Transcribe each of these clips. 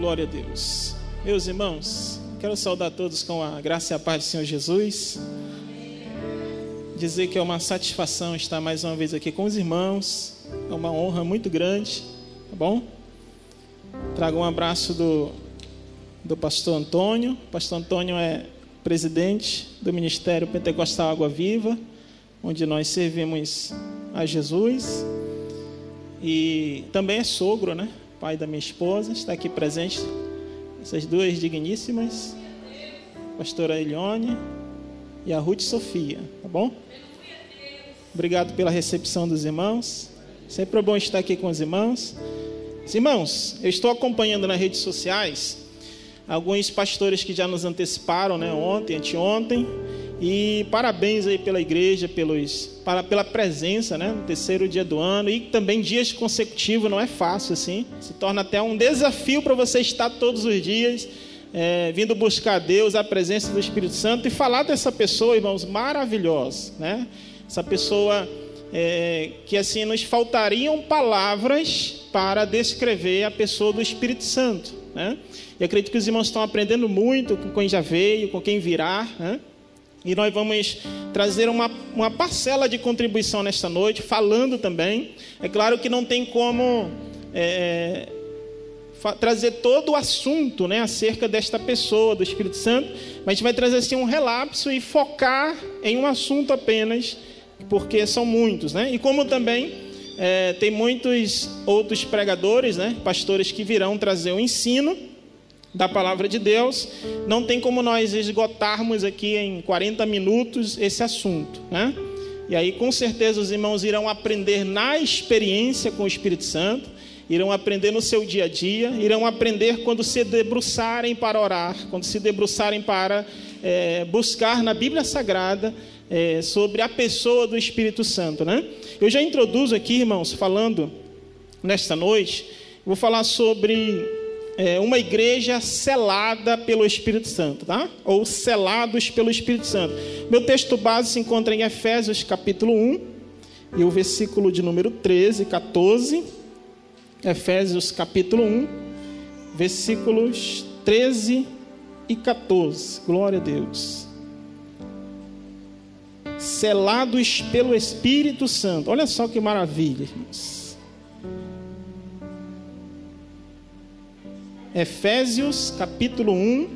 Glória a Deus. Meus irmãos, quero saudar todos com a graça e a paz do Senhor Jesus. Dizer que é uma satisfação estar mais uma vez aqui com os irmãos. É uma honra muito grande, tá bom? Trago um abraço do pastor Antônio. O pastor Antônio é presidente do Ministério Pentecostal Água Viva, onde nós servimos a Jesus. E também é sogro, né? Pai da minha esposa, está aqui presente. Essas duas digníssimas, a pastora Elione e a Ruth Sofia, tá bom? Obrigado pela recepção dos irmãos. Sempre é bom estar aqui com os irmãos. Irmãos, eu estou acompanhando nas redes sociais alguns pastores que já nos anteciparam, né? Ontem, anteontem. E parabéns aí pela igreja, pela presença, né? No terceiro dia do ano. E também dias consecutivos, não é fácil assim. Se torna até um desafio para você estar todos os dias vindo buscar a Deus, a presença do Espírito Santo. E falar dessa pessoa, irmãos, maravilhosa, né? Essa pessoa que assim nos faltariam palavras para descrever a pessoa do Espírito Santo, né? E acredito que os irmãos estão aprendendo muito com quem já veio, com quem virá, né? E nós vamos trazer uma parcela de contribuição nesta noite, falando também. É claro que não tem como trazer todo o assunto, né, acerca desta pessoa, do Espírito Santo, mas a gente vai trazer assim um relapso e focar em um assunto apenas, porque são muitos, né? E como também tem muitos outros pregadores, né, pastores que virão trazer o ensino da palavra de Deus, não tem como nós esgotarmos aqui em 40 minutos esse assunto, né? E aí com certeza os irmãos irão aprender na experiência com o Espírito Santo, irão aprender no seu dia a dia, irão aprender quando se debruçarem para orar, quando se debruçarem para buscar na Bíblia Sagrada sobre a pessoa do Espírito Santo, né? Eu já introduzo aqui, irmãos, falando nesta noite, vou falar sobre uma igreja selada pelo Espírito Santo, tá? Ou selados pelo Espírito Santo. Meu texto base se encontra em Efésios capítulo 1 e o versículo de número 13 e 14. Efésios capítulo 1, versículos 13 e 14. Glória a Deus. Selados pelo Espírito Santo. Olha só que maravilha, irmãos. Efésios capítulo 1,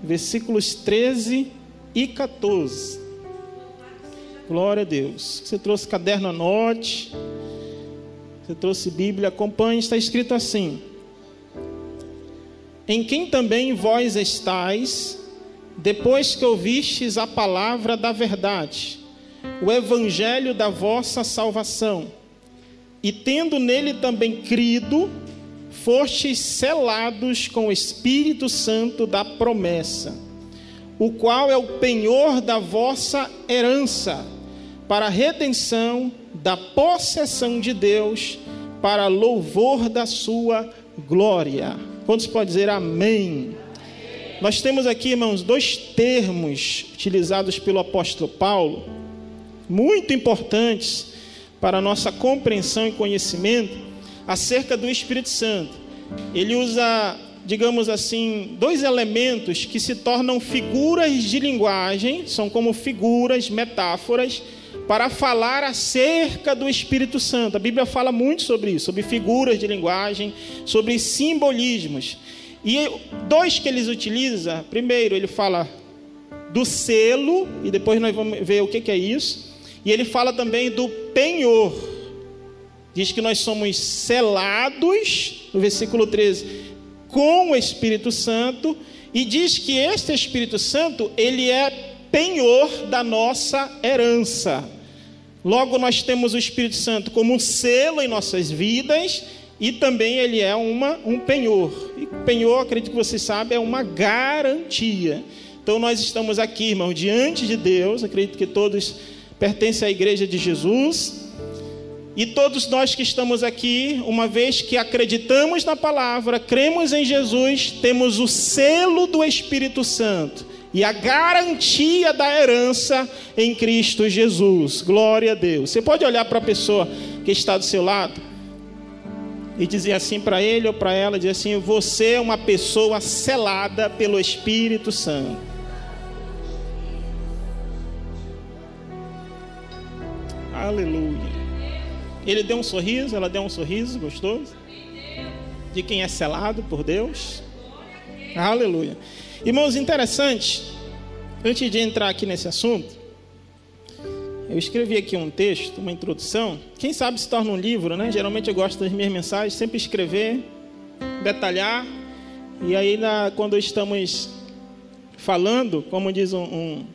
versículos 13 e 14. Glória a Deus. Você trouxe caderno, anote. Você trouxe Bíblia, acompanhe. Está escrito assim: em quem também vós estáis, depois que ouvistes a palavra da verdade, o evangelho da vossa salvação, e tendo nele também crido, fostes selados com o Espírito Santo da promessa, o qual é o penhor da vossa herança, para a redenção da possessão de Deus, para louvor da sua glória. Quantos podem dizer amém? Nós temos aqui, irmãos, dois termos utilizados pelo apóstolo Paulo, muito importantes para a nossa compreensão e conhecimento acerca do Espírito Santo. Ele usa, digamos assim, dois elementos que se tornam figuras de linguagem, são como figuras, metáforas, para falar acerca do Espírito Santo. A Bíblia fala muito sobre isso, sobre figuras de linguagem, sobre simbolismos. E dois que eles utilizam, primeiro ele fala do selo, e depois nós vamos ver o que é isso, e ele fala também do penhor. Diz que nós somos selados, no versículo 13, com o Espírito Santo, e diz que este Espírito Santo, ele é penhor da nossa herança. Logo, nós temos o Espírito Santo como um selo em nossas vidas, e também ele é um penhor. E penhor, acredito que vocês sabem, é uma garantia. Então, nós estamos aqui, irmãos, diante de Deus, acredito que todos pertencem à igreja de Jesus. E todos nós que estamos aqui, uma vez que acreditamos na palavra, cremos em Jesus, temos o selo do Espírito Santo e a garantia da herança em Cristo Jesus. Glória a Deus. Você pode olhar para a pessoa que está do seu lado e dizia assim para ele ou para ela, dizia assim: você é uma pessoa selada pelo Espírito Santo. Aleluia. Ele deu um sorriso, ela deu um sorriso gostoso de quem é selado por Deus. Aleluia. Irmãos, interessante, antes de entrar aqui nesse assunto, eu escrevi aqui um texto, uma introdução. Quem sabe se torna um livro, né? Geralmente eu gosto das minhas mensagens sempre escrever, detalhar. E aí quando estamos falando, como diz um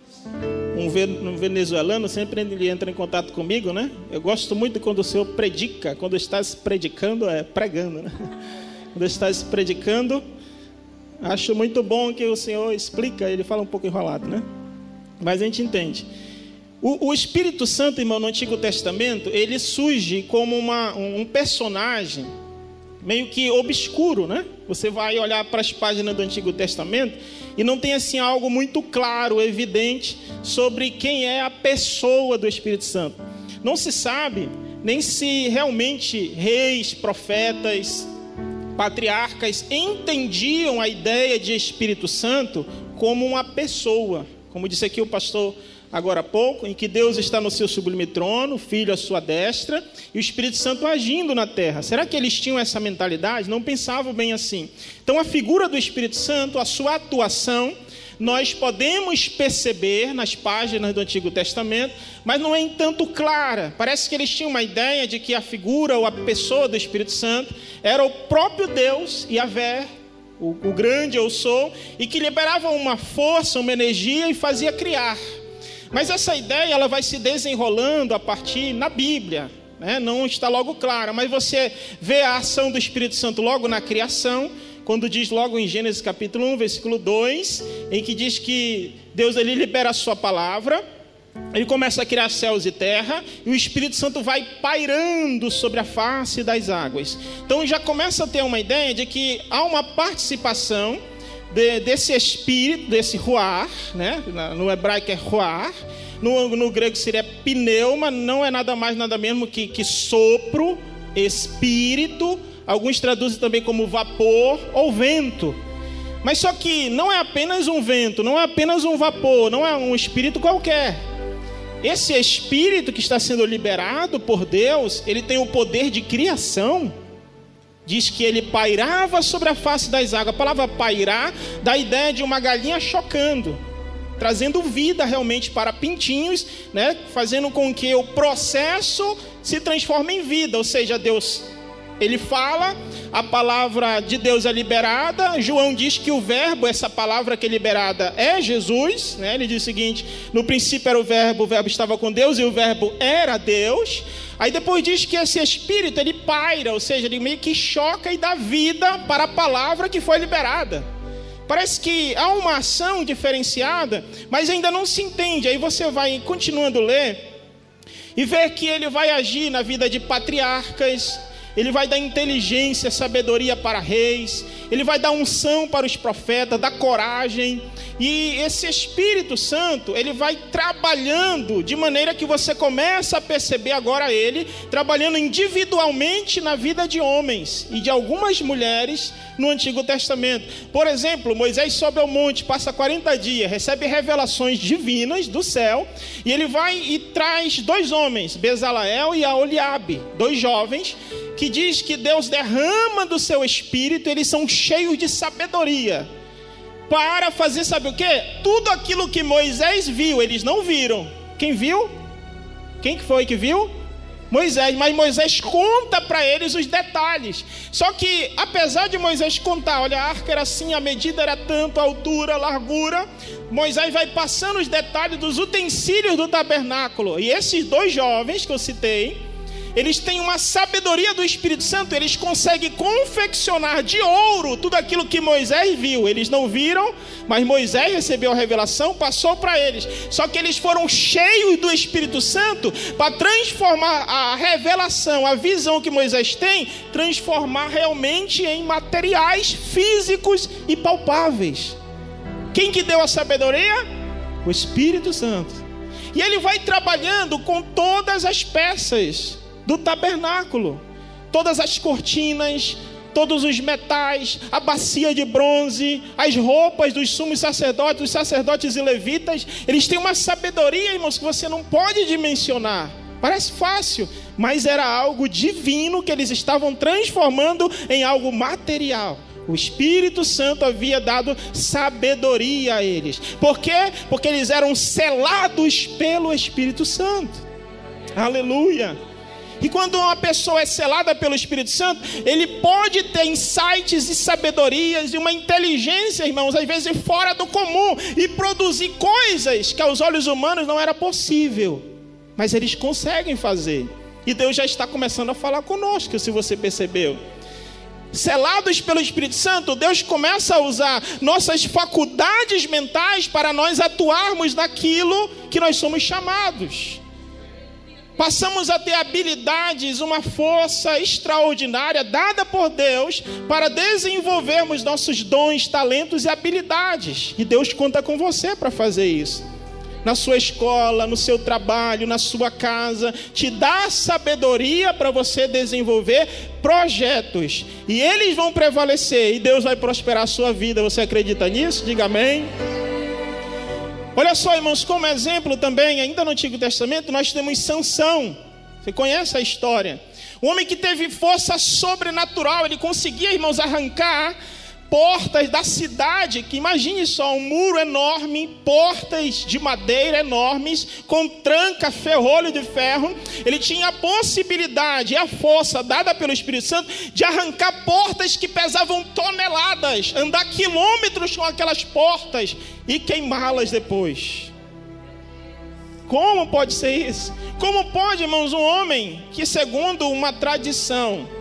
venezuelano, sempre ele entra em contato comigo, né? Eu gosto muito quando o Senhor predica. Quando estás predicando, pregando, né? Quando estás predicando, acho muito bom que o Senhor explica. Ele fala um pouco enrolado, né? Mas a gente entende. O Espírito Santo, irmão, no Antigo Testamento, ele surge como um personagem meio que obscuro, né? Você vai olhar para as páginas do Antigo Testamento e não tem assim algo muito claro, evidente, sobre quem é a pessoa do Espírito Santo. Não se sabe nem se realmente reis, profetas, patriarcas entendiam a ideia de Espírito Santo como uma pessoa. Como disse aqui o pastor agora há pouco, em que Deus está no seu sublime trono, o Filho à sua destra, e o Espírito Santo agindo na terra. Será que eles tinham essa mentalidade? Não pensavam bem assim. Então a figura do Espírito Santo, a sua atuação, nós podemos perceber nas páginas do Antigo Testamento, mas não é tanto clara. Parece que eles tinham uma ideia de que a figura ou a pessoa do Espírito Santo era o próprio Deus, Yahvé, o grande eu sou, e que liberava uma força, uma energia e fazia criar. Mas essa ideia ela vai se desenrolando a partir na Bíblia, né? Não está logo clara, mas você vê a ação do Espírito Santo logo na criação, quando diz logo em Gênesis capítulo 1, versículo 2, em que diz que Deus ele libera a sua palavra, ele começa a criar céus e terra, e o Espírito Santo vai pairando sobre a face das águas. Então já começa a ter uma ideia de que há uma participação desse espírito, desse ruar, né? No hebraico é ruar, no grego seria pneuma, não é nada mais nada menos que sopro, espírito, alguns traduzem também como vapor ou vento. Mas só que não é apenas um vento, não é apenas um vapor, não é um espírito qualquer. Esse espírito que está sendo liberado por Deus, ele tem o poder de criação. Diz que ele pairava sobre a face das águas. A palavra pairar dá a ideia de uma galinha chocando, trazendo vida realmente para pintinhos, né? Fazendo com que o processo se transforme em vida. Ou seja, Deus, ele fala, a palavra de Deus é liberada. João diz que o verbo, essa palavra que é liberada é Jesus, né? Ele diz o seguinte: no princípio era o verbo estava com Deus e o verbo era Deus. Aí depois diz que esse espírito ele paira, ou seja, ele meio que choca e dá vida para a palavra que foi liberada. Parece que há uma ação diferenciada, mas ainda não se entende. Aí você vai continuando a ler e ver que ele vai agir na vida de patriarcas, ele vai dar inteligência, sabedoria para reis, ele vai dar unção para os profetas, dar coragem. E esse Espírito Santo, ele vai trabalhando de maneira que você começa a perceber agora ele trabalhando individualmente na vida de homens e de algumas mulheres no Antigo Testamento. Por exemplo, Moisés sobe ao monte, passa 40 dias, recebe revelações divinas do céu, e ele vai e traz dois homens, Bezaleel e Aholiabe, dois jovens, que diz que Deus derrama do seu Espírito, eles são cheios de sabedoria, para fazer, sabe o quê? Tudo aquilo que Moisés viu, eles não viram. Quem viu? Quem que foi que viu? Moisés. Mas Moisés conta para eles os detalhes. Só que, apesar de Moisés contar, olha, a arca era assim, a medida era tanto, a altura, a largura, Moisés vai passando os detalhes dos utensílios do tabernáculo. E esses dois jovens que eu citei, eles têm uma sabedoria do Espírito Santo, eles conseguem confeccionar de ouro tudo aquilo que Moisés viu. Eles não viram, mas Moisés recebeu a revelação, passou para eles. Só que eles foram cheios do Espírito Santo para transformar a revelação, a visão que Moisés tem, transformar realmente em materiais físicos e palpáveis. Quem que deu a sabedoria? O Espírito Santo. E ele vai trabalhando com todas as peças do tabernáculo. todas as cortinas, todos os metais, a bacia de bronze, as roupas dos sumos sacerdotes, dos sacerdotes e levitas. Eles têm uma sabedoria, irmãos, que você não pode dimensionar. Parece fácil, mas era algo divino que eles estavam transformando em algo material. O Espírito Santo havia dado sabedoria a eles. Por quê? Porque eles eram selados pelo Espírito Santo. Aleluia! E quando uma pessoa é selada pelo Espírito Santo, ele pode ter insights e sabedorias e uma inteligência, irmãos, às vezes fora do comum, e produzir coisas que aos olhos humanos não era possível, mas eles conseguem fazer. E Deus já está começando a falar conosco, se você percebeu. Selados pelo Espírito Santo, Deus começa a usar nossas faculdades mentais para nós atuarmos naquilo que nós somos chamados. Passamos a ter habilidades, uma força extraordinária dada por Deus para desenvolvermos nossos dons, talentos e habilidades. E Deus conta com você para fazer isso. Na sua escola, no seu trabalho, na sua casa, te dá sabedoria para você desenvolver projetos. E eles vão prevalecer e Deus vai prosperar a sua vida. Você acredita nisso? Diga amém. Olha só, irmãos, como exemplo também, ainda no Antigo Testamento, nós temos Sansão. Você conhece a história? Um homem que teve força sobrenatural, ele conseguia, irmãos, arrancar portas da cidade, que imagine só, um muro enorme, portas de madeira enormes, com tranca, ferrolho de ferro. Ele tinha a possibilidade e a força dada pelo Espírito Santo de arrancar portas que pesavam toneladas, andar quilômetros com aquelas portas e queimá-las depois. Como pode ser isso? Como pode, irmãos, um homem que, segundo uma tradição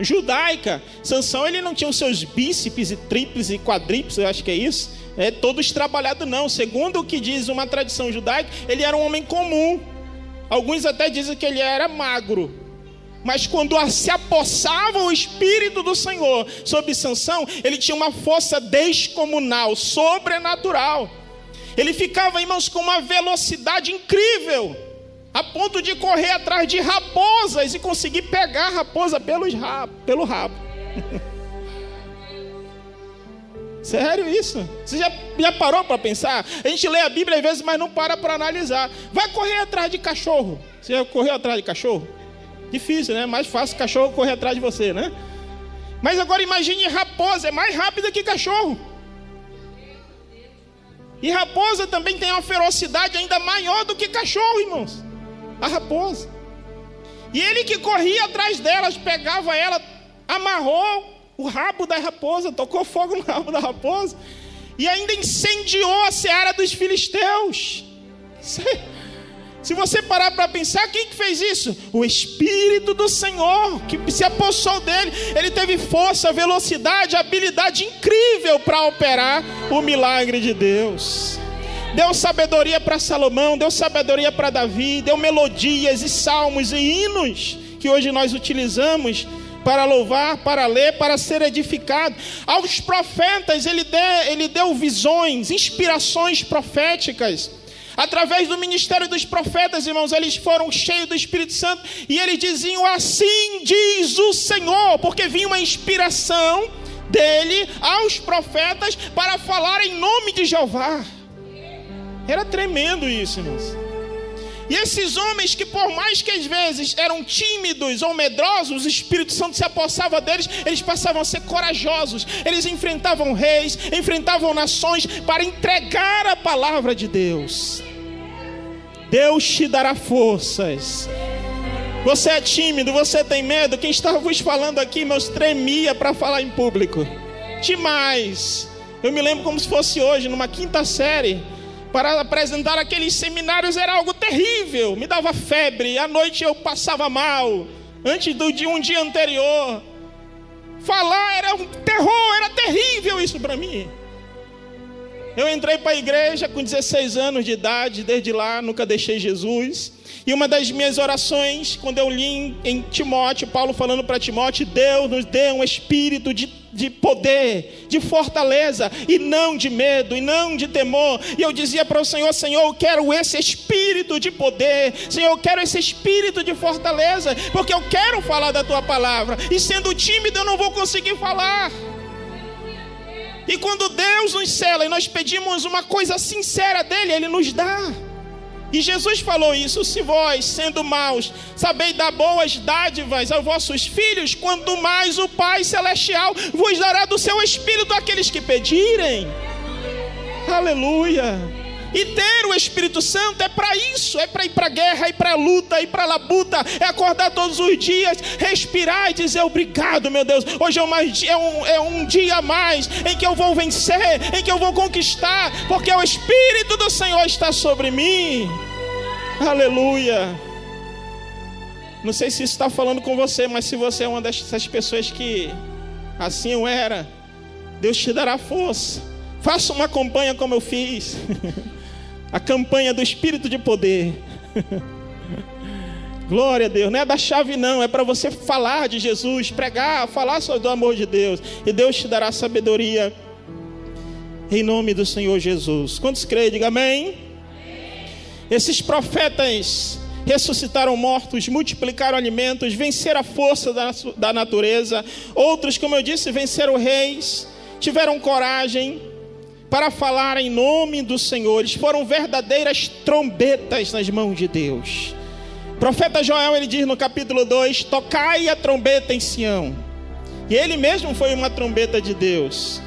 judaica, Sansão, ele não tinha os seus bíceps e tríceps e quadríceps, eu acho que é isso, todos trabalhados não. Segundo o que diz uma tradição judaica, ele era um homem comum. Alguns até dizem que ele era magro. Mas quando se apossava o Espírito do Senhor sobre Sansão, ele tinha uma força descomunal, sobrenatural. Ele ficava, irmãos, com uma velocidade incrível, a ponto de correr atrás de raposas e conseguir pegar a raposa pelo rabo. Sério isso? Você já parou para pensar? A gente lê a Bíblia às vezes, mas não para analisar. Vai correr atrás de cachorro. Você já correu atrás de cachorro? Difícil, né? Mais fácil cachorro correr atrás de você, né? Mas agora imagine raposa, é mais rápida que cachorro. E raposa também tem uma ferocidade ainda maior do que cachorro, irmãos. A raposa. E ele que corria atrás delas, pegava ela, amarrou o rabo da raposa, tocou fogo no rabo da raposa e ainda incendiou a seara dos filisteus. Se você parar para pensar, quem que fez isso? O Espírito do Senhor, que se apossou dele. Ele teve força, velocidade, habilidade incrível para operar o milagre de Deus. Deu sabedoria para Salomão, deu sabedoria para Davi, deu melodias e salmos e hinos que hoje nós utilizamos para louvar, para ler, para ser edificado. Aos profetas ele deu visões, inspirações proféticas. Através do ministério dos profetas, irmãos, eles foram cheios do Espírito Santo e eles diziam: assim diz o Senhor, porque vinha uma inspiração dele aos profetas para falar em nome de Jeová. Era tremendo isso, irmãos. E esses homens que, por mais que às vezes eram tímidos ou medrosos, o Espírito Santo se apossava deles, eles passavam a ser corajosos. Eles enfrentavam reis, enfrentavam nações para entregar a palavra de Deus. Deus te dará forças. Você é tímido, você tem medo. Quem estava vos falando aqui, irmãos, tremia para falar em público. Demais. Eu me lembro como se fosse hoje, numa 5ª série. Para apresentar aqueles seminários era algo terrível. Me dava febre, à noite eu passava mal. Antes de um dia anterior. Falar era um terror, era terrível isso para mim. Eu entrei para a igreja com 16 anos de idade, desde lá nunca deixei Jesus. E uma das minhas orações, quando eu li em Timóteo, Paulo falando para Timóteo, Deus nos dê um espírito de poder, de fortaleza, e não de medo, e não de temor. E eu dizia para o Senhor, Senhor, eu quero esse espírito de poder, Senhor, eu quero esse espírito de fortaleza, porque eu quero falar da tua palavra, e sendo tímido eu não vou conseguir falar. E quando Deus nos cela e nós pedimos uma coisa sincera dele, Ele nos dá. E Jesus falou isso: se vós, sendo maus, sabeis dar boas dádivas aos vossos filhos, quanto mais o Pai Celestial vos dará do seu Espírito àqueles que pedirem. Aleluia! E ter o Espírito Santo é para isso, é para ir para a guerra, ir para a luta, ir para a labuta, é acordar todos os dias, respirar e dizer obrigado, meu Deus. Hoje é um dia a mais em que eu vou vencer, em que eu vou conquistar, porque o Espírito do Senhor está sobre mim. Aleluia. Não sei se isso está falando com você, mas se você é uma dessas pessoas que assim eu era, Deus te dará força. Faça uma campanha como eu fiz. A campanha do Espírito de poder. Glória a Deus. Não é da chave não, é para você falar de Jesus, pregar, falar sobre o amor de Deus. E Deus te dará sabedoria em nome do Senhor Jesus. Quantos creem? Diga amém. Esses profetas ressuscitaram mortos, multiplicaram alimentos, venceram a força da natureza. Outros, como eu disse, venceram reis, tiveram coragem para falar em nome do Senhor. Eles foram verdadeiras trombetas nas mãos de Deus. O profeta Joel, ele diz no capítulo 2, tocai a trombeta em Sião. E ele mesmo foi uma trombeta de Deus.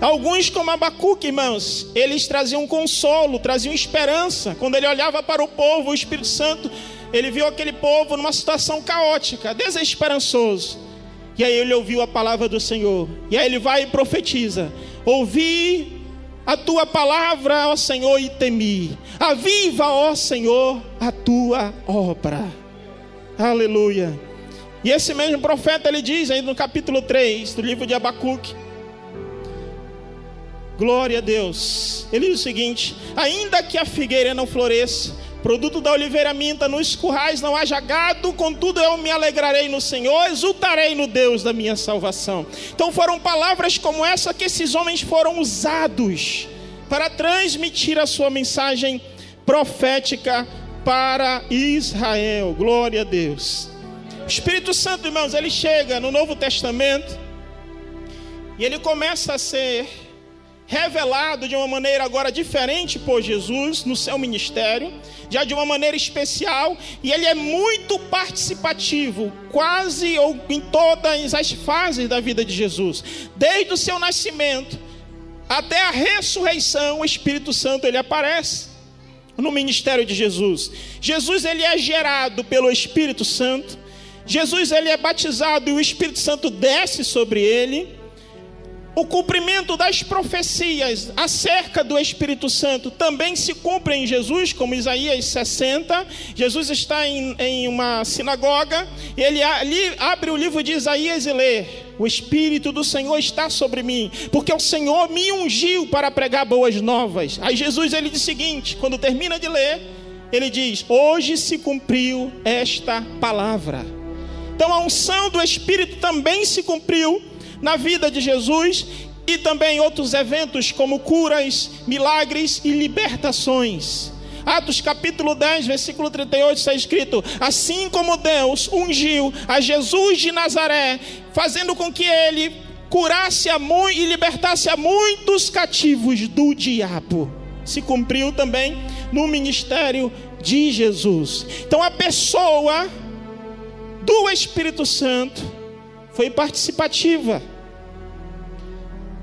Alguns, como Abacuque, irmãos, eles traziam consolo, traziam esperança. Quando ele olhava para o povo, o Espírito Santo, ele viu aquele povo numa situação caótica, desesperançoso. E aí ele ouviu a palavra do Senhor. E aí ele vai e profetiza: ouvi a tua palavra, ó Senhor, e temi. Aviva, ó Senhor, a tua obra. Aleluia. E esse mesmo profeta, ele diz aí no capítulo 3 do livro de Abacuque, glória a Deus, ele diz o seguinte: ainda que a figueira não floresça, produto da oliveira minta, nos currais não haja gado, contudo eu me alegrarei no Senhor, exultarei no Deus da minha salvação. Então foram palavras como essa que esses homens foram usados para transmitir a sua mensagem profética para Israel. Glória a Deus. O Espírito Santo, irmãos, ele chega no Novo Testamento e ele começa a ser revelado de uma maneira agora diferente por Jesus no seu ministério, já de uma maneira especial, e ele é muito participativo, quase ou em todas as fases da vida de Jesus, desde o seu nascimento até a ressurreição. O Espírito Santo, ele aparece no ministério de Jesus. Jesus, ele é gerado pelo Espírito Santo. Jesus, ele é batizado e o Espírito Santo desce sobre ele. O cumprimento das profecias acerca do Espírito Santo também se cumpre em Jesus, como Isaías 60. Jesus está em uma sinagoga, e ele ali abre o livro de Isaías e lê: o Espírito do Senhor está sobre mim, porque o Senhor me ungiu para pregar boas novas. Aí Jesus, ele diz o seguinte, quando termina de ler, ele diz: hoje se cumpriu esta palavra. Então a unção do Espírito também se cumpriu na vida de Jesus, e também outros eventos como curas, milagres e libertações. Atos capítulo 10, versículo 38 está escrito: assim como Deus ungiu a Jesus de Nazaré, fazendo com que ele curasse e libertasse a muitos cativos do diabo, se cumpriu também no ministério de Jesus. Então a pessoa do Espírito Santo foi participativa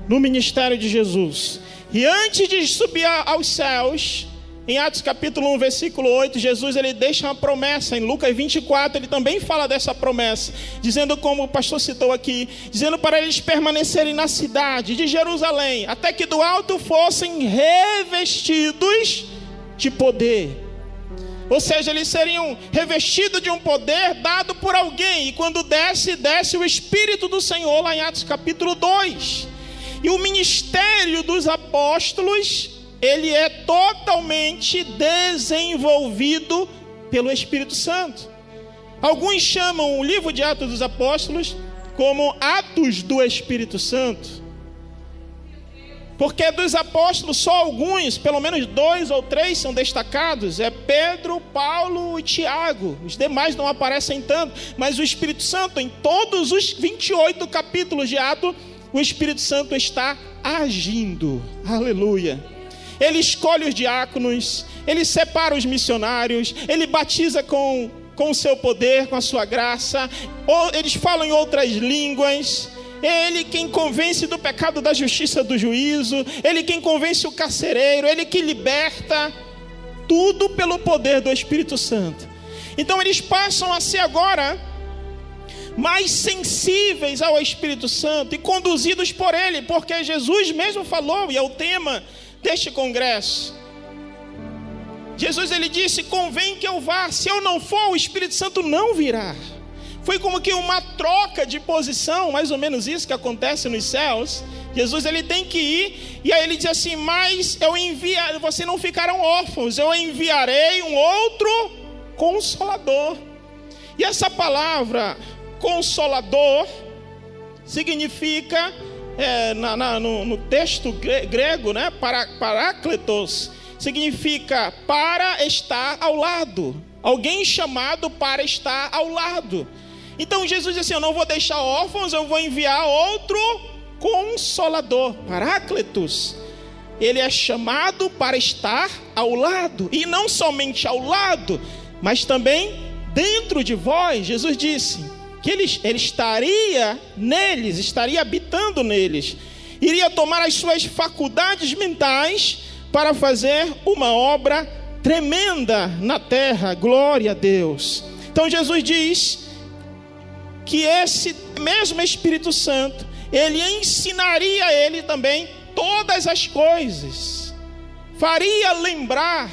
no ministério de Jesus. E antes de subir aos céus, em Atos capítulo 1, versículo 8, Jesus, ele deixa uma promessa. Em Lucas 24, ele também fala dessa promessa, dizendo, como o pastor citou aqui, dizendo para eles permanecerem na cidade de Jerusalém, até que do alto fossem revestidos de poder. Ou seja, eles seriam revestidos de um poder dado por alguém. E quando desce o Espírito do Senhor, lá em Atos capítulo 2. E o ministério dos apóstolos, ele é totalmente desenvolvido pelo Espírito Santo. Alguns chamam o livro de Atos dos Apóstolos como Atos do Espírito Santo. Porque dos apóstolos só alguns, pelo menos 2 ou 3 são destacados. É Pedro, Paulo e Tiago. Os demais não aparecem tanto. Mas o Espírito Santo, em todos os 28 capítulos de Atos, o Espírito Santo está agindo. Aleluia. Ele escolhe os diáconos, ele separa os missionários, ele batiza com o seu poder, com a sua graça. Eles falam em outras línguas. Ele quem convence do pecado, da justiça, do juízo. Ele quem convence o carcereiro. Ele que liberta. Tudo pelo poder do Espírito Santo. Então eles passam a ser agora mais sensíveis ao Espírito Santo e conduzidos por ele, porque Jesus mesmo falou, e é o tema deste congresso. Jesus, ele disse: convém que eu vá, se eu não for, o Espírito Santo não virá. Foi como que uma troca de posição, mais ou menos isso que acontece nos céus. Jesus, ele tem que ir, e aí ele diz assim: mas eu enviarei, vocês não ficarão órfãos, eu enviarei um outro Consolador. E essa palavra Consolador significa, no texto grego, né, parácletos, significa para estar ao lado. Alguém chamado para estar ao lado. Então Jesus disse assim: eu não vou deixar órfãos, eu vou enviar outro Consolador, Paráclitos. Ele é chamado para estar ao lado. E não somente ao lado, mas também dentro de vós. Jesus disse que ele estaria neles, estaria habitando neles. Iria tomar as suas faculdades mentais para fazer uma obra tremenda na terra. Glória a Deus. Então Jesus diz que esse mesmo Espírito Santo, ele ensinaria a ele também todas as coisas, faria lembrar.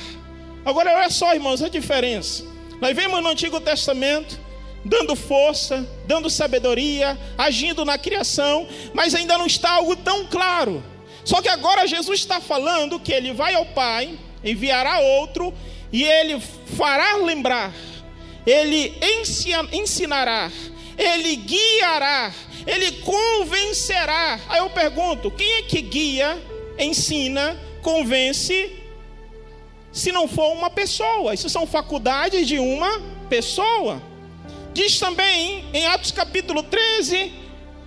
Agora olha só, irmãos, a diferença. Nós vemos no Antigo Testamento dando força, dando sabedoria, agindo na criação, mas ainda não está algo tão claro. Só que agora Jesus está falando que ele vai ao Pai, enviará outro, e ele fará lembrar, ele ensinará, ele guiará, ele convencerá. Aí eu pergunto: quem é que guia, ensina, convence, se não for uma pessoa? Isso são faculdades de uma pessoa. Diz também em Atos capítulo 13,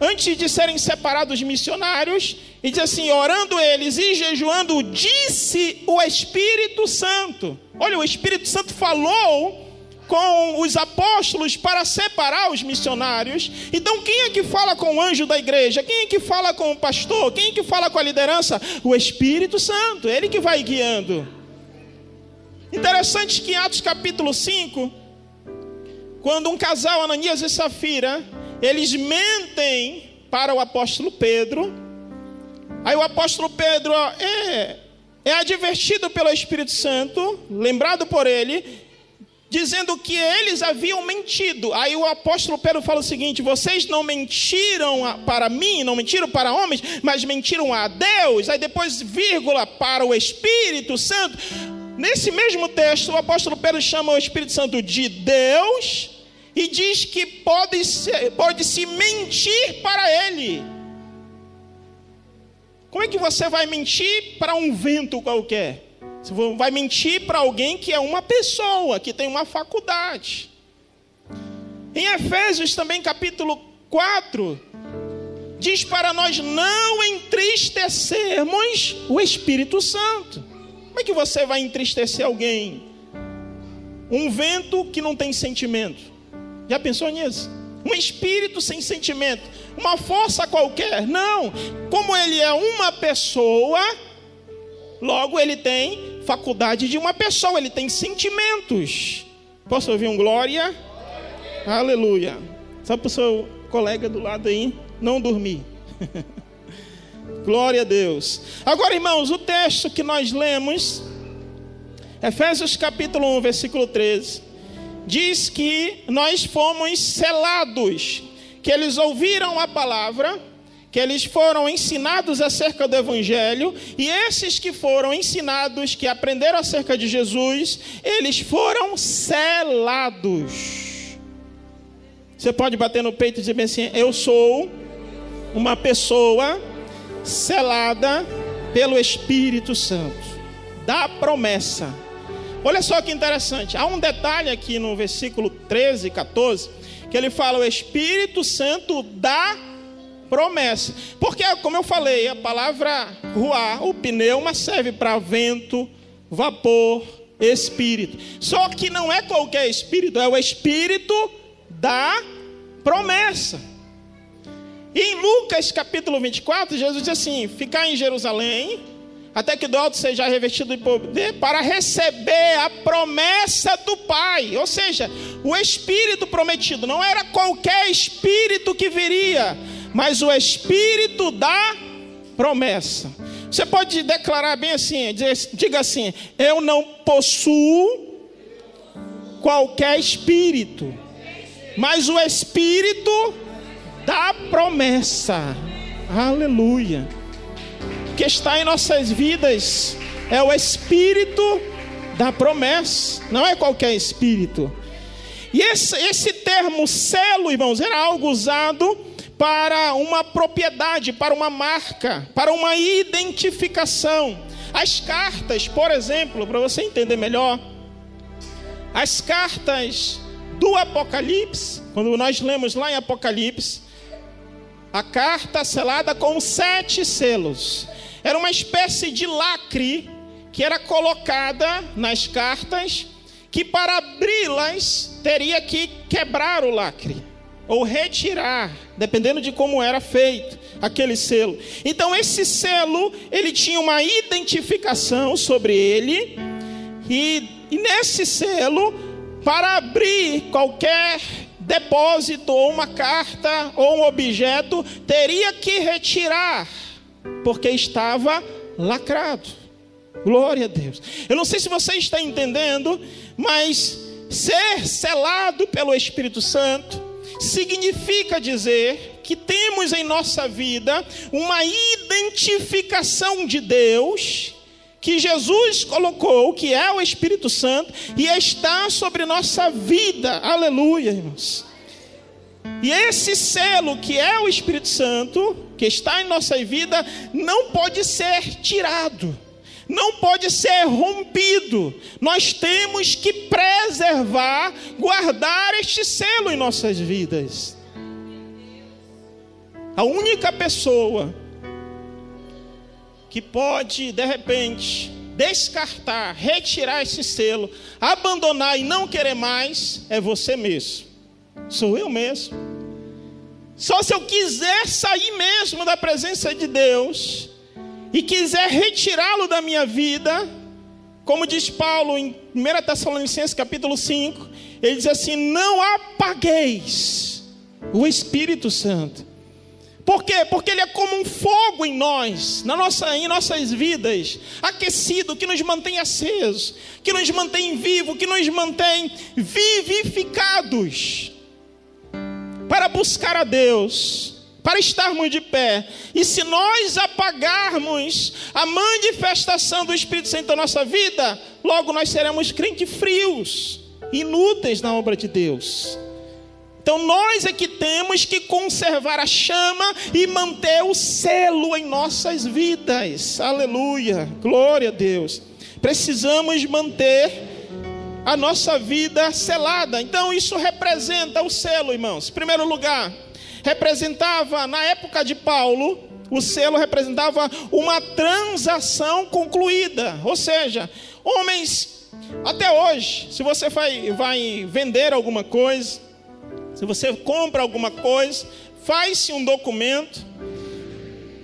antes de serem separados os missionários, e diz assim: orando eles e jejuando, disse o Espírito Santo. Olha, o Espírito Santo falou com os apóstolos para separar os missionários. Então quem é que fala com o anjo da igreja? Quem é que fala com o pastor? Quem é que fala com a liderança? O Espírito Santo, ele que vai guiando. Interessante que em Atos capítulo 5, quando um casal, Ananias e Safira, eles mentem para o apóstolo Pedro. Aí o apóstolo Pedro é advertido pelo Espírito Santo, lembrado por ele, dizendo que eles haviam mentido. Aí o apóstolo Pedro fala o seguinte: vocês não mentiram para mim, não mentiram para homens, mas mentiram a Deus. Aí depois, vírgula, para o Espírito Santo. Nesse mesmo texto, o apóstolo Pedro chama o Espírito Santo de Deus e diz que pode-se mentir para ele. Como é que você vai mentir para um vento qualquer? Você vai mentir para alguém que é uma pessoa, que tem uma faculdade. Em Efésios também capítulo 4, diz para nós não entristecermos o Espírito Santo. Como é que você vai entristecer alguém? Um vento que não tem sentimento. Já pensou nisso? Um espírito sem sentimento, uma força qualquer. Não, como ele é uma pessoa, logo ele tem faculdade de uma pessoa, ele tem sentimentos. Posso ouvir um glória? Aleluia. Só para o seu colega do lado aí não dormir. Glória a Deus. Agora, irmãos, o texto que nós lemos, Efésios capítulo 1, versículo 13, diz que nós fomos selados, que eles ouviram a palavra, que eles foram ensinados acerca do Evangelho, e esses que foram ensinados, que aprenderam acerca de Jesus, eles foram selados. Você pode bater no peito e dizer bem assim: eu sou uma pessoa selada pelo Espírito Santo, da promessa. Olha só que interessante, há um detalhe aqui no versículo 13 e 14, que ele fala o Espírito Santo da promessa. Porque, como eu falei, a palavra ruá, o pneuma, serve para vento, vapor, espírito. Só que não é qualquer espírito, é o Espírito da promessa. E em Lucas capítulo 24, Jesus diz assim: ficar em Jerusalém até que do alto seja revestido de poder para receber a promessa do Pai. Ou seja, o Espírito prometido não era qualquer Espírito que viria, mas o Espírito da promessa. Você pode declarar bem assim, diga assim: eu não possuo qualquer Espírito, mas o Espírito da promessa. Aleluia. Que está em nossas vidas é o Espírito da promessa, não é qualquer Espírito. E esse termo selo, irmãos, era algo usado para uma propriedade, para uma marca, para uma identificação. As cartas, por exemplo, para você entender melhor, as cartas do Apocalipse, quando nós lemos lá em Apocalipse, a carta selada com 7 selos. Era uma espécie de lacre que era colocada nas cartas, que para abri-las teria que quebrar o lacre ou retirar, dependendo de como era feito aquele selo. Então esse selo, ele tinha uma identificação sobre ele, e nesse selo, para abrir qualquer depósito ou uma carta ou um objeto, teria que retirar, porque estava lacrado. Glória a Deus. Eu não sei se você está entendendo, mas ser selado pelo Espírito Santo significa dizer que temos em nossa vida uma identificação de Deus, que Jesus colocou, que é o Espírito Santo, e está sobre nossa vida. Aleluia, irmãos. E esse selo, que é o Espírito Santo, que está em nossa vida, não pode ser tirado, não pode ser rompido. Nós temos que preservar, guardar este selo em nossas vidas. A única pessoa que pode, de repente, descartar, retirar esse selo, abandonar e não querer mais, é você mesmo. Sou eu mesmo. Só se eu quiser sair mesmo da presença de Deus e quiser retirá-lo da minha vida, como diz Paulo em 1 Tessalonicenses capítulo 5, ele diz assim: não apagueis o Espírito Santo. Por quê? Porque ele é como um fogo em nós, em nossas vidas, aquecido, que nos mantém acesos, que nos mantém vivos, que nos mantém vivificados para buscar a Deus, para estarmos de pé. E se nós apagarmos a manifestação do Espírito Santo na nossa vida, logo nós seremos crentes frios, inúteis na obra de Deus. Então nós é que temos que conservar a chama e manter o selo em nossas vidas. Aleluia, glória a Deus. Precisamos manter a nossa vida selada. Então isso representa o selo, irmãos. Em primeiro lugar, representava, na época de Paulo, o selo representava uma transação concluída. Ou seja, homens, até hoje, se você vai vender alguma coisa, se você compra alguma coisa, faz-se um documento.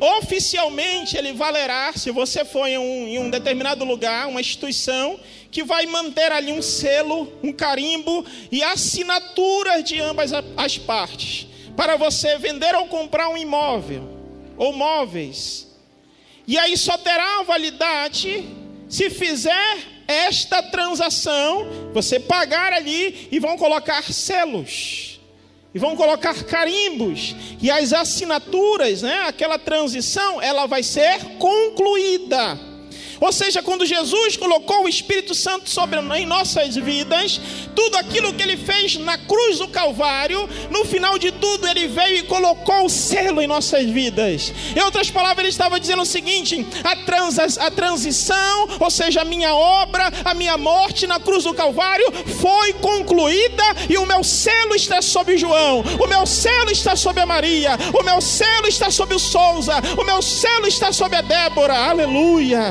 Oficialmente ele valerá, se você for em um determinado lugar, uma instituição, que vai manter ali um selo, um carimbo e assinaturas de ambas as partes, para você vender ou comprar um imóvel ou móveis. E aí só terá validade se fizer esta transação, você pagar ali e vão colocar selos. e vão colocar carimbos, e as assinaturas, né, aquela transição, ela vai ser concluída. Ou seja, quando Jesus colocou o Espírito Santo em nossas vidas, tudo aquilo que Ele fez na cruz do Calvário, no final de tudo Ele veio e colocou o selo em nossas vidas. Em outras palavras, Ele estava dizendo o seguinte: a transição, ou seja, a minha obra, a minha morte na cruz do Calvário foi concluída, e o meu selo está sobre João, o meu selo está sobre a Maria, o meu selo está sobre o Souza, o meu selo está sobre a Débora. Aleluia!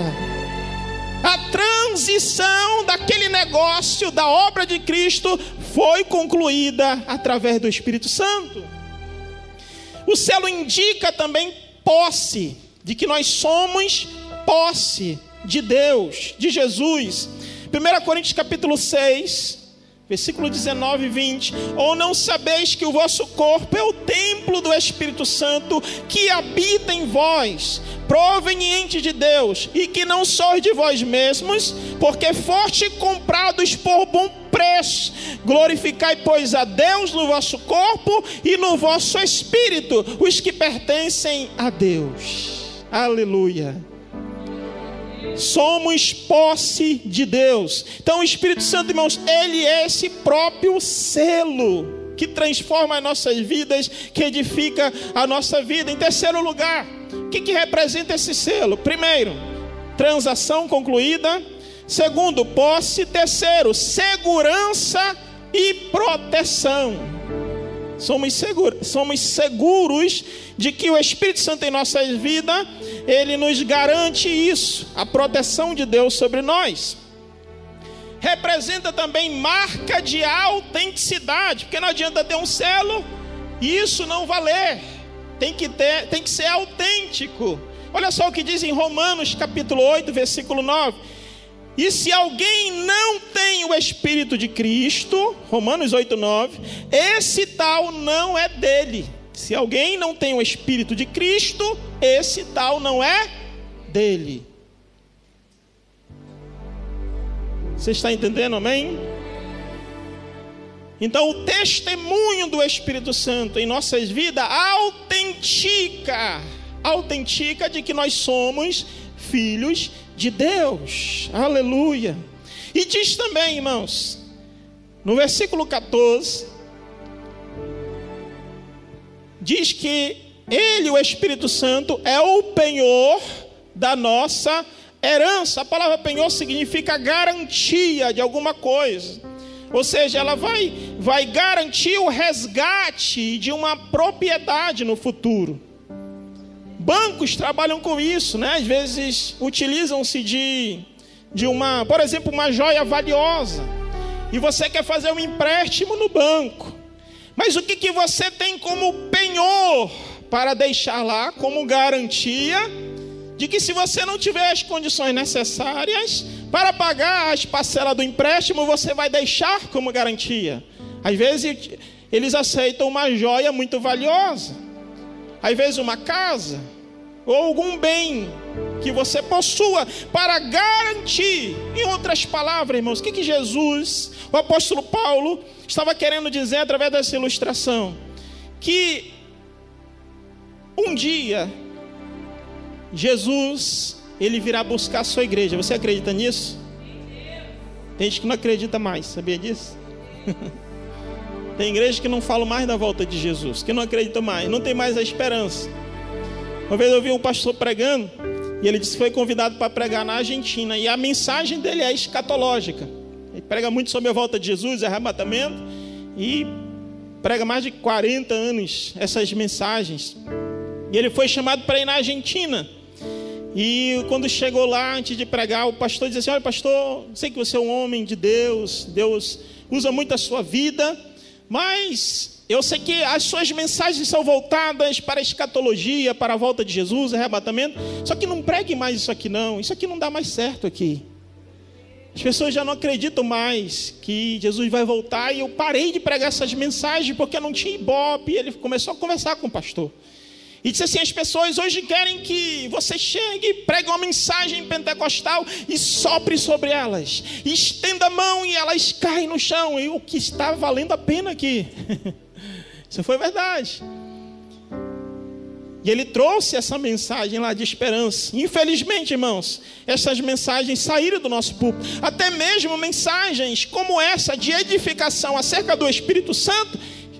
A transição daquele negócio, da obra de Cristo, foi concluída através do Espírito Santo. O selo indica também posse, de que nós somos posse de Deus, de Jesus. 1 Coríntios capítulo 6, versículo 19 e 20. Ou não sabeis que o vosso corpo é o templo do Espírito Santo, que habita em vós, proveniente de Deus, e que não sois de vós mesmos, porque foste comprados por bom preço. Glorificai, pois, a Deus no vosso corpo e no vosso espírito, os que pertencem a Deus. Aleluia! Somos posse de Deus. Então o Espírito Santo, irmãos, Ele é esse próprio selo que transforma as nossas vidas, que edifica a nossa vida. Em terceiro lugar, o que representa esse selo? Primeiro, transação concluída. Segundo, posse. Terceiro, segurança e proteção. Somos seguros de que o Espírito Santo em nossas vidas, Ele nos garante isso, a proteção de Deus sobre nós. Representa também marca de autenticidade, porque não adianta ter um selo e isso não valer. Tem que ser autêntico. Olha só o que diz em Romanos capítulo 8, versículo 9. E se alguém não tem o Espírito de Cristo, Romanos 8, 9, esse tal não é dele. Se alguém não tem o Espírito de Cristo, esse tal não é dele. Você está entendendo, amém? Então o testemunho do Espírito Santo em nossas vidas autentica de que nós somos filhos de Deus. Aleluia! E diz também, irmãos, no versículo 14, diz que Ele, o Espírito Santo, é o penhor da nossa herança. A palavra penhor significa garantia de alguma coisa. Ou seja, ela vai garantir o resgate de uma propriedade no futuro. Bancos trabalham com isso, né? Às vezes utilizam-se de uma, por exemplo, uma joia valiosa. E você quer fazer um empréstimo no banco. Mas o que você tem como penhor para deixar lá como garantia de que se você não tiver as condições necessárias para pagar as parcelas do empréstimo, você vai deixar como garantia? Às vezes eles aceitam uma joia muito valiosa, às vezes uma casa ou algum bem que você possua para garantir. Em outras palavras, irmãos, o que Jesus, o apóstolo Paulo, estava querendo dizer através dessa ilustração? Que um dia Jesus, Ele virá buscar a sua igreja. Você acredita nisso? Tem gente que não acredita mais, sabia disso? Tem igreja que não fala mais da volta de Jesus, que não acredita mais, não tem mais a esperança. Uma vez eu vi um pastor pregando, e ele disse que foi convidado para pregar na Argentina, e a mensagem dele é escatológica. Ele prega muito sobre a volta de Jesus, arrebatamento, e prega mais de 40 anos essas mensagens. E ele foi chamado para ir na Argentina. E quando chegou lá, antes de pregar, o pastor disse assim: olha, pastor, sei que você é um homem de Deus, Deus usa muito a sua vida, mas eu sei que as suas mensagens são voltadas para a escatologia, para a volta de Jesus, arrebatamento. Só que não pregue mais isso aqui não. Isso aqui não dá mais certo aqui. As pessoas já não acreditam mais que Jesus vai voltar. E eu parei de pregar essas mensagens porque não tinha ibope. E ele começou a conversar com o pastor. E disse assim: as pessoas hoje querem que você chegue, pregue uma mensagem pentecostal e sopre sobre elas. E estenda a mão e elas caem no chão. E o que está valendo a pena aqui? Isso foi verdade. E ele trouxe essa mensagem lá de esperança. Infelizmente, irmãos, essas mensagens saíram do nosso púlpito. Até mesmo mensagens como essa de edificação acerca do Espírito Santo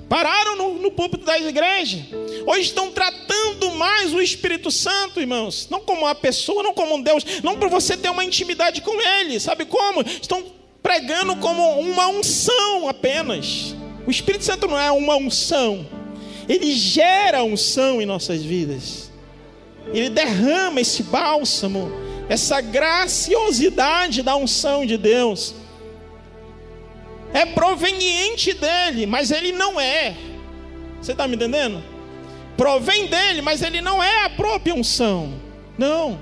pararam no púlpito das igrejas. Hoje estão tratando mais o Espírito Santo, irmãos, não como uma pessoa, não como um Deus, não para você ter uma intimidade com Ele. Sabe como? Estão pregando como uma unção apenas. O Espírito Santo não é uma unção. Ele gera unção em nossas vidas. Ele derrama esse bálsamo, essa graciosidade da unção de Deus. É proveniente dele, mas ele não é. Você está me entendendo? Provém dele, mas ele não é a própria unção. Não.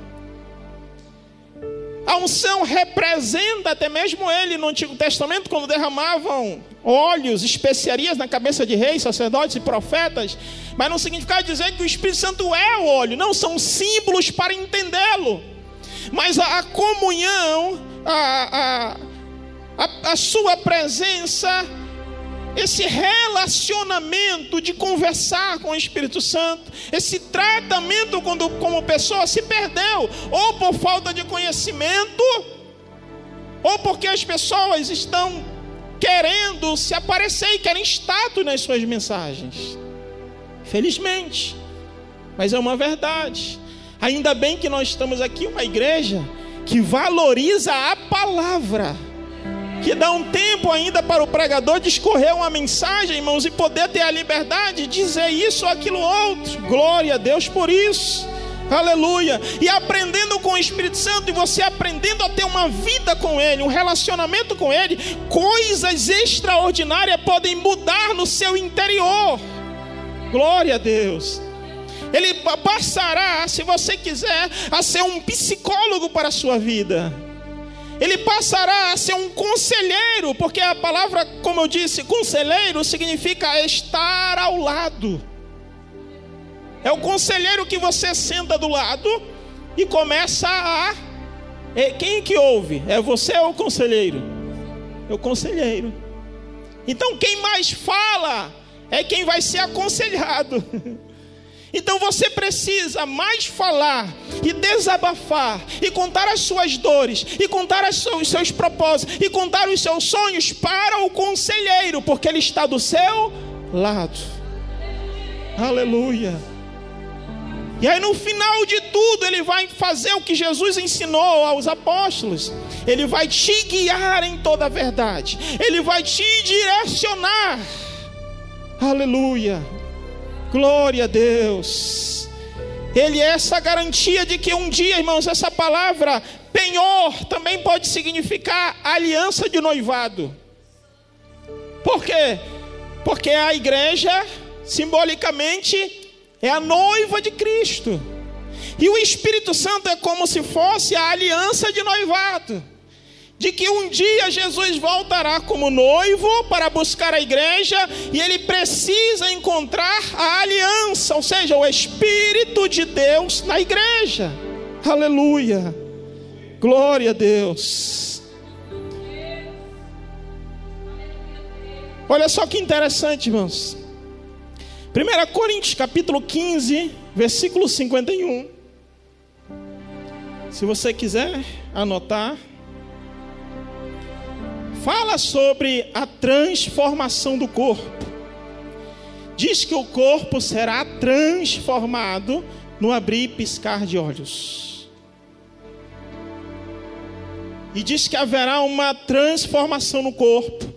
A unção representa até mesmo ele no Antigo Testamento, quando derramavam óleos, especiarias na cabeça de reis, sacerdotes e profetas. Mas não significa dizer que o Espírito Santo é o óleo. Não, são símbolos para entendê-lo. Mas a comunhão, a sua presença, esse relacionamento de conversar com o Espírito Santo, esse tratamento quando como pessoa se perdeu, ou por falta de conhecimento, ou porque as pessoas estão querendo se aparecer e querem status nas suas mensagens. Felizmente, mas é uma verdade. Ainda bem que nós estamos aqui, uma igreja que valoriza a palavra, que dá um tempo ainda para o pregador discorrer uma mensagem, irmãos, e poder ter a liberdade de dizer isso ou aquilo outro. Glória a Deus por isso. Aleluia. E aprendendo com o Espírito Santo, e você aprendendo a ter uma vida com Ele, um relacionamento com Ele, coisas extraordinárias podem mudar no seu interior. Glória a Deus. Ele passará, se você quiser, a ser um psicólogo para a sua vida. Ele passará a ser um conselheiro, porque a palavra, como eu disse, conselheiro significa estar ao lado. É o conselheiro que você senta do lado e começa a... Quem que ouve? É você ou o conselheiro? É o conselheiro. Então quem mais fala é quem vai ser aconselhado. Então você precisa mais falar e desabafar e contar as suas dores e contar os seus propósitos e contar os seus sonhos para o conselheiro, porque ele está do seu lado. Aleluia. E aí no final de tudo ele vai fazer o que Jesus ensinou aos apóstolos. Ele vai te guiar em toda a verdade. Ele vai te direcionar. Aleluia. Glória a Deus. Ele é essa garantia de que um dia, irmãos, essa palavra penhor também pode significar aliança de noivado. Por quê? Porque a igreja, simbolicamente, é a noiva de Cristo. E o Espírito Santo é como se fosse a aliança de noivado. De que um dia Jesus voltará como noivo para buscar a igreja, e ele precisa encontrar a aliança, ou seja, o Espírito de Deus na igreja. Aleluia. Glória a Deus. Olha só que interessante, irmãos. 1 Coríntios capítulo 15, versículo 51. Se você quiser anotar, fala sobre a transformação do corpo. Diz que o corpo será transformado no abrir e piscar de olhos. E diz que haverá uma transformação no corpo.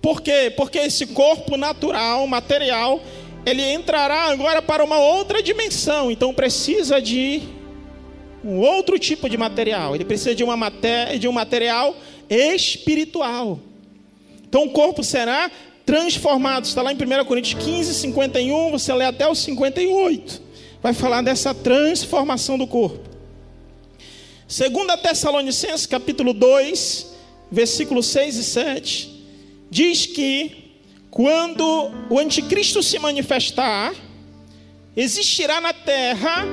Por quê? Porque esse corpo natural, material, ele entrará agora para uma outra dimensão. Então precisa de um outro tipo de material. Ele precisa de um material espiritual. Então o corpo será transformado. Está lá em 1 Coríntios 15, 51. Você lê até o 58. Vai falar dessa transformação do corpo. 2 Tessalonicenses capítulo 2, versículos 6 e 7. Diz que quando o anticristo se manifestar, existirá na terra,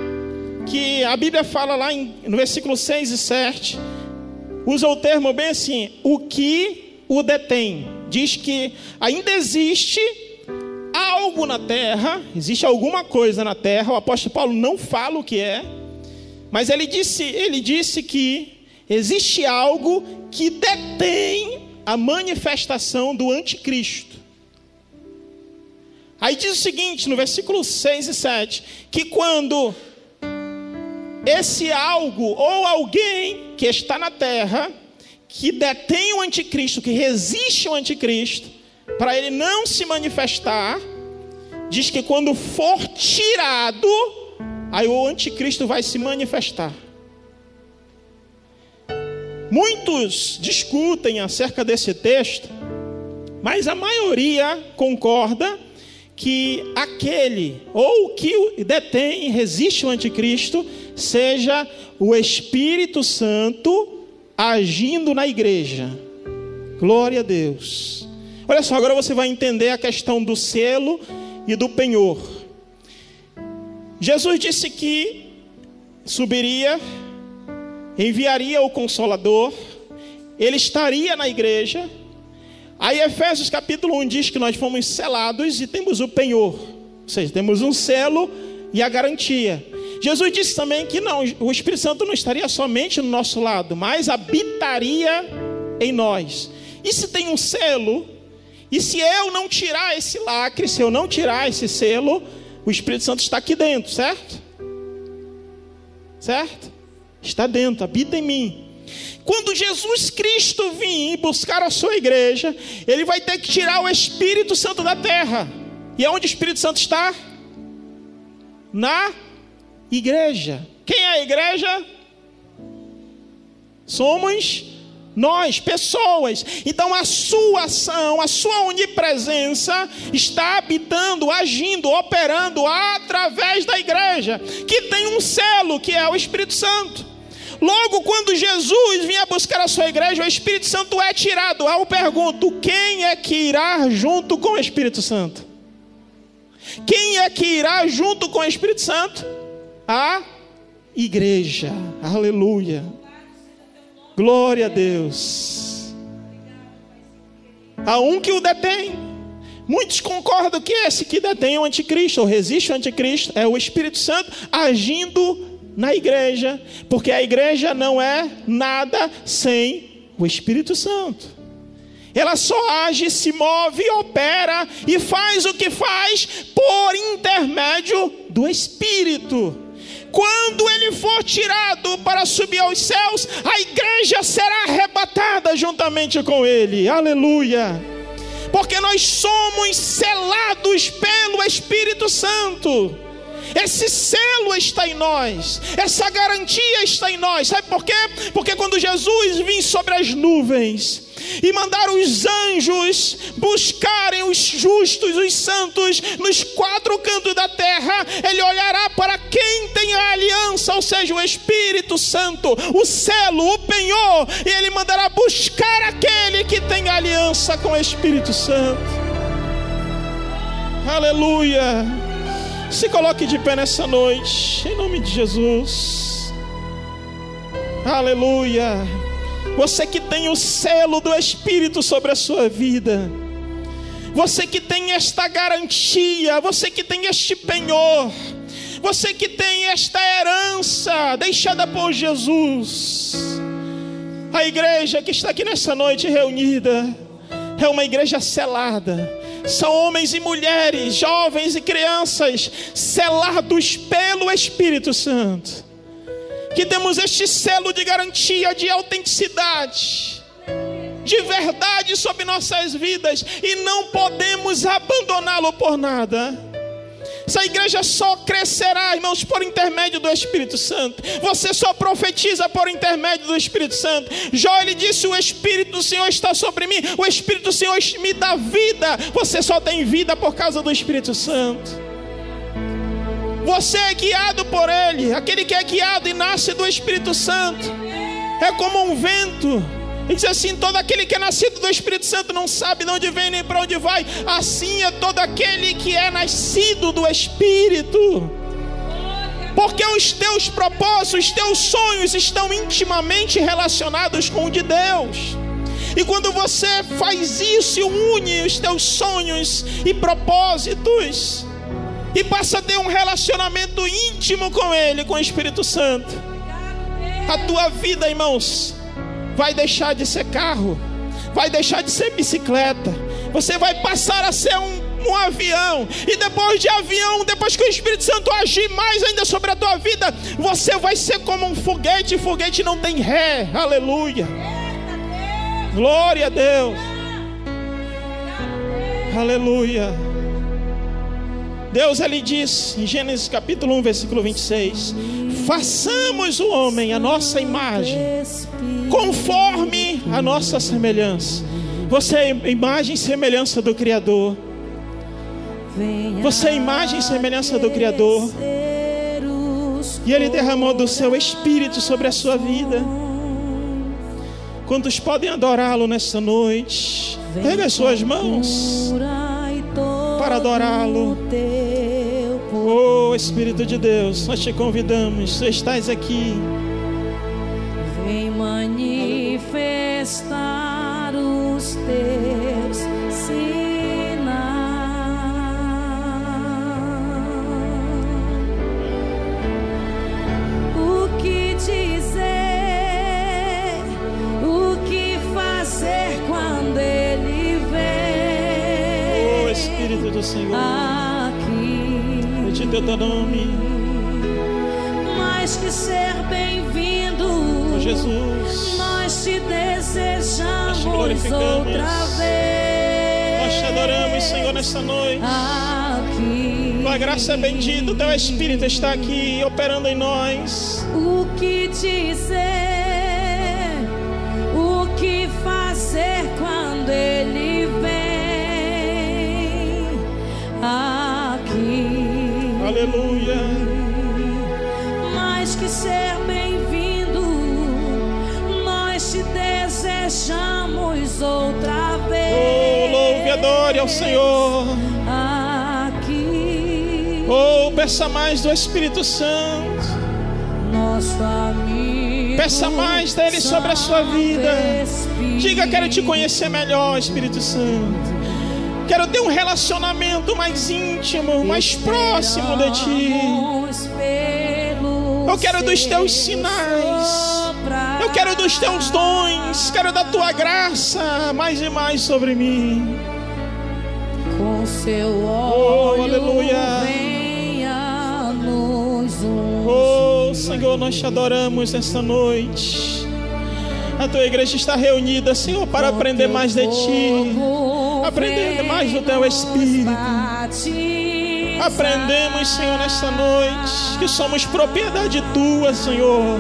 que a Bíblia fala lá no versículo 6 e 7, usa o termo bem assim, o que o detém. Diz que ainda existe algo na terra, existe alguma coisa na terra, o apóstolo Paulo não fala o que é, mas ele disse que existe algo que detém a manifestação do anticristo. Aí diz o seguinte, no versículo 6 e 7, que quando esse algo ou alguém que está na terra, que detém o anticristo, que resiste ao anticristo, para ele não se manifestar, diz que quando for tirado, aí o anticristo vai se manifestar. Muitos discutem acerca desse texto, mas a maioria concorda que aquele ou que detém, resiste ao anticristo, seja o Espírito Santo agindo na igreja. Glória a Deus. Olha só, agora você vai entender a questão do selo e do penhor. Jesus disse que subiria, enviaria o Consolador, ele estaria na igreja. Aí Efésios capítulo 1 diz que nós fomos selados e temos o penhor, ou seja, temos um selo e a garantia. Jesus disse também que não, o Espírito Santo não estaria somente no nosso lado, mas habitaria em nós. E se tem um selo, e se eu não tirar esse lacre, se eu não tirar esse selo, o Espírito Santo está aqui dentro, certo? Certo? Está dentro, habita em mim. Quando Jesus Cristo vir buscar a sua igreja, ele vai ter que tirar o Espírito Santo da terra. E aonde o Espírito Santo está? Na igreja. Quem é a igreja? Somos nós, pessoas. Então a sua ação, a sua onipresença está habitando, agindo, operando através da igreja, que tem um selo, que é o Espírito Santo. Logo, quando Jesus vinha buscar a sua igreja, o Espírito Santo é tirado. Eu pergunto, quem é que irá junto com o Espírito Santo? Quem é que irá junto com o Espírito Santo? A igreja. Aleluia. Glória a Deus. Há um que o detém. Muitos concordam que esse que detém o anticristo, ou resiste ao anticristo, é o Espírito Santo agindo na igreja, porque a igreja não é nada sem o Espírito Santo. Ela só age, se move, opera e faz o que faz por intermédio do Espírito. Quando ele for tirado para subir aos céus, a igreja será arrebatada juntamente com ele. Aleluia! Porque nós somos selados pelo Espírito Santo. Esse selo está em nós, essa garantia está em nós. Sabe por quê? Porque quando Jesus vir sobre as nuvens e mandar os anjos buscarem os justos, os santos, nos quatro cantos da terra, ele olhará para quem tem a aliança, ou seja, o Espírito Santo, o selo, o penhor, e ele mandará buscar aquele que tem a aliança com o Espírito Santo. Aleluia! Se coloque de pé nessa noite, em nome de Jesus. Aleluia. Você que tem o selo do Espírito sobre a sua vida, você que tem esta garantia, você que tem este penhor, você que tem esta herança deixada por Jesus. A igreja que está aqui nessa noite reunida é uma igreja selada. São homens e mulheres, jovens e crianças, selados pelo Espírito Santo, que temos este selo de garantia, de autenticidade, de verdade sobre nossas vidas, e não podemos abandoná-lo por nada. Essa igreja só crescerá, irmãos, por intermédio do Espírito Santo. Você só profetiza por intermédio do Espírito Santo. Jó, ele disse, o Espírito do Senhor está sobre mim, o Espírito do Senhor me dá vida. Você só tem vida por causa do Espírito Santo. Você é guiado por Ele. Aquele que é guiado e nasce do Espírito Santo é como um vento. Ele diz assim, todo aquele que é nascido do Espírito Santo não sabe de onde vem nem para onde vai. Assim é todo aquele que é nascido do Espírito. Porque os teus propósitos, os teus sonhos estão intimamente relacionados com o de Deus. E quando você faz isso e une os teus sonhos e propósitos, e passa a ter um relacionamento íntimo com Ele, com o Espírito Santo, a tua vida, irmãos, vai deixar de ser carro, vai deixar de ser bicicleta. Você vai passar a ser um avião. E depois de avião, depois que o Espírito Santo agir mais ainda sobre a tua vida, você vai ser como um foguete. Foguete não tem ré. Aleluia. Glória a Deus. Aleluia. Deus, Ele diz em Gênesis capítulo 1, versículo 26: façamos o homem a nossa imagem, conforme a nossa semelhança. Você é imagem e semelhança do Criador. Você é imagem e semelhança do Criador. E Ele derramou do seu Espírito sobre a sua vida. Quantos podem adorá-lo nessa noite? Pega as suas mãos para adorá-lo. Oh Espírito de Deus, nós te convidamos. Tu estás aqui. Vem manifestar os teus sinais. O que dizer, o que fazer quando Ele vem? Oh Espírito do Senhor, aqui, bendito é teu nome. Mais que ser bem-vindo, Oh Jesus, nós te desejamos nós te glorificamos. outra vez. Nós te adoramos, Senhor, nessa noite. Aqui, Tua graça é bendita, o teu Espírito está aqui operando em nós. o que dizer, o que fazer quando Ele vem? Aqui, Aleluia. mais que ser bem-vindo, nós te desejamos outra vez. Oh, louve e adore ao Senhor. Aqui, Oh, peça mais do Espírito Santo. nosso amigo, Peça mais dele sobre a sua vida. Espírito. Diga: quero te conhecer melhor, Espírito Santo. Quero ter um relacionamento mais íntimo, mais próximo de ti. Eu quero dos teus sinais. Eu quero dos teus dons. Quero da tua graça mais e mais sobre mim. Com seu Oh, olho, aleluia. venha nos Oh, Senhor, nós te adoramos nesta noite. A tua igreja está reunida, Senhor, para aprender mais de ti, aprender mais do teu Espírito. Aprendemos, Senhor, nesta noite que somos propriedade tua, Senhor.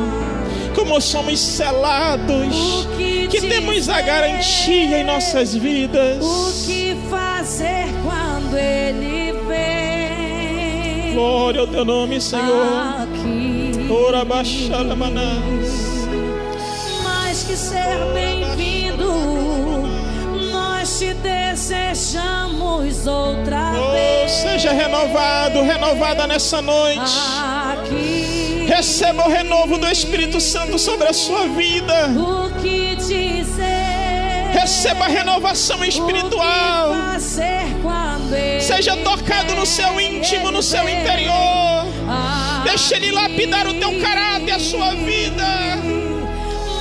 Como somos selados, que temos a garantia em nossas vidas. O que fazer quando Ele vem? Glória ao teu nome, Senhor. Aqui, Ora baixala manás. mais que ser bem-vindo, nós te desejamos outra Oh, vez. seja renovado, renovada nessa noite. Aqui, Receba o renovo do Espírito Santo sobre a sua vida. o que dizer, Receba a renovação espiritual. o que fazer quando Ele Seja tocado no seu íntimo, no seu interior. Deixa Ele lapidar o teu caráter, a sua vida.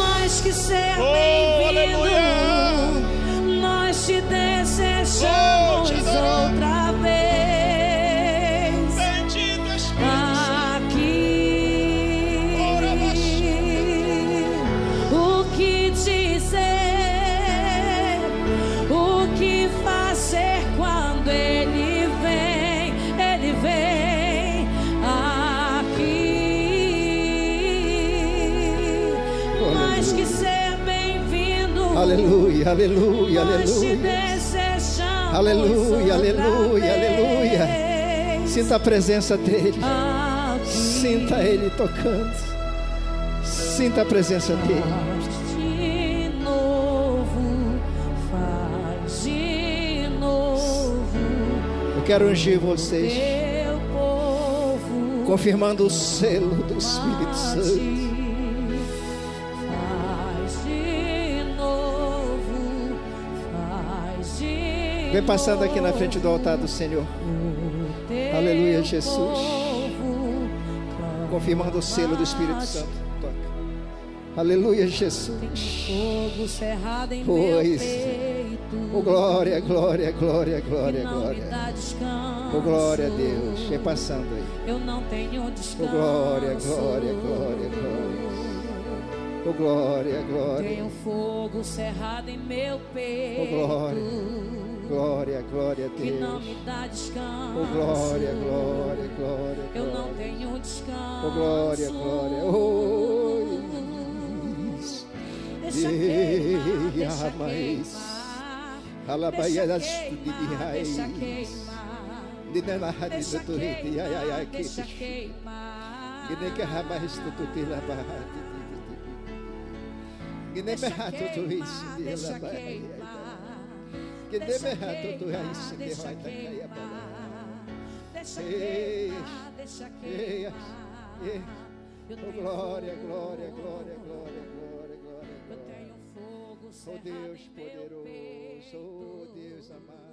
Mais que ser Oh, bem-vindo, aleluia. nós te desejamos Oh, te adoramos. outra vez. Bendito Espírito Santo. Aqui, o que dizer, o que fazer quando Ele vem? Ele vem aqui. Mais que ser bem-vindo, Aleluia, aleluia, nós te aleluia. desejamos Aleluia, aleluia, outra aleluia. vez. Sinta a presença dele. Aqui. Sinta ele tocando. Sinta a presença dele. Faz de novo, faz de novo, Eu quero ungir vocês, teu povo. confirmando o selo do Espírito Santo. Faz de novo, Vem passando aqui na frente do altar do Senhor. Aleluia, Jesus. Confirmando o selo do Espírito Santo. Toca. Aleluia, Jesus. Fogo cerrado em Oh, meu isso. peito. Oh, glória, glória, glória, glória, Não me glória. dá descanso. Oh, glória a Deus. Vem passando aí. Eu não tenho descanso. Oh, glória, glória, glória, glória. Oh, glória, glória. Tenho fogo cerrado em meu peito. Oh, glória. Glória, glória a Que não Deus. me dá descanso. Oh, glória, glória, glória, Eu não glória. tenho descanso. Oh, glória, glória. Oh, isso. Deixa queimar, deixa Ei, amais. queimar. Alabaia das Deixa queimar, deixa queimar. Dinela Deixa hadisa turiti ai ai ai queimar, deixa que queimar. Gine que rabais tututila bahati. Gine me hato tu isso de Deixa la bahia. queimar. Gine Deixa me hato tu queimar, isso de deixa vai tacaia queimar. bahia. Deixa Ei, queimar, deixa ei, queimar. ei. Eu Oh, tenho glória, fogo. glória, glória, glória, glória, glória, Eu glória. tenho fogo Oh cerrado Deus em meu poderoso, peito. oh Deus amado.